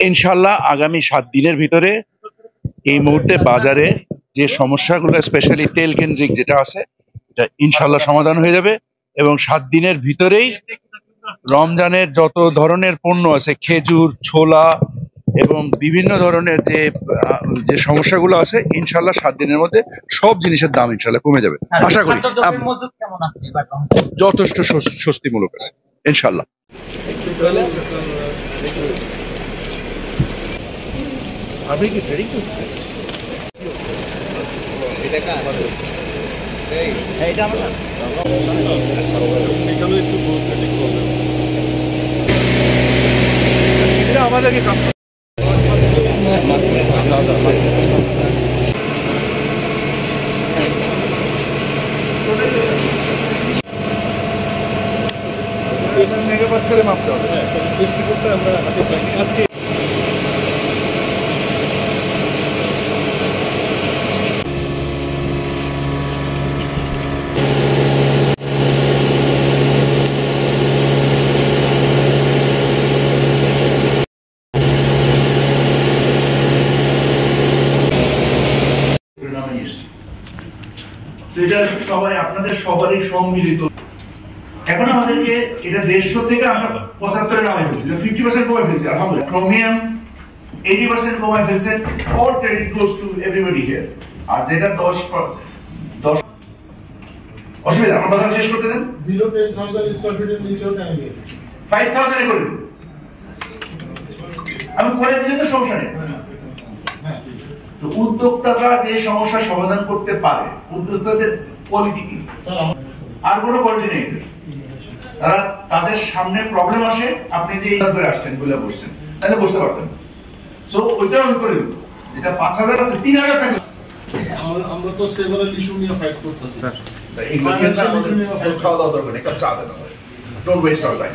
ইনশাল্লাহ আগামী 7 দিনের ভিতরে এই মুহূর্তে বাজারে যে সমস্যাগুলো স্পেশালি তেল কেন্দ্রিক যেটা আছে এটা ইনশাল্লাহ সমাধান হয়ে যাবে এবং 7 দিনের ভিতরেই রমজানের যত ধরনের পণ্য আছে খেজুর, ছোলা এবং বিভিন্ন ধরনের যে সমস্যাগুলো আছে ইনশাল্লাহ 7 দিনের মধ্যে সব জিনিসের দাম ইনশাল্লাহ কমে যাবে আশা করি। যথেষ্ট স্বস্তিমূলক আছে ইনশাল্লাহ। আপনি কি ট্রেডিং করছেন? আমাদেরকে কাজ মেগা পাস করে মাপতে হবে। আমরা আজকে এটা সবাই আপনাদের সবারই সম্মিলিত। এখন আমাদেরকে এটা 150 থেকে আমরা 75 নামাই ফেলছি, 50% কমাই ফেলছি আলহামদুলিল্লাহ। ক্রোমিয়াম 80% কমাই ফেলছে। All credit goes to everybody here. আর যেটা 10 অসুবিধা আমার কথা শেষ করতে দেন। বিলো 10,000 স্কয়ার ফিটের নিচেও টাইম নেই, 5000 এ করে দিন। আমি করে দিলে তো সমস্যা নেই। তো উদ্যোক্তারা যে সমস্যা সমাধান করতে পারে, উদ্যোক্তাদের কোয়ালিটি কি? আর কোনো কোয়ালিটি নেই। তারা তাদের সামনে প্রবলেম আসে, আপনি যে এই করে আসছেন বলে বসছেন, তাহলে বসতে পারতেন। সো ওইটা আমি করে দেব। যেটা 5000 আছে 3000 টাকা। আমরা তো সেভারাল ইস্যু নিয়ে ফাইট করতেছি স্যার। এই খাওয়া দাওয়া করবেন, একটা চা দেন। Don't waste our time.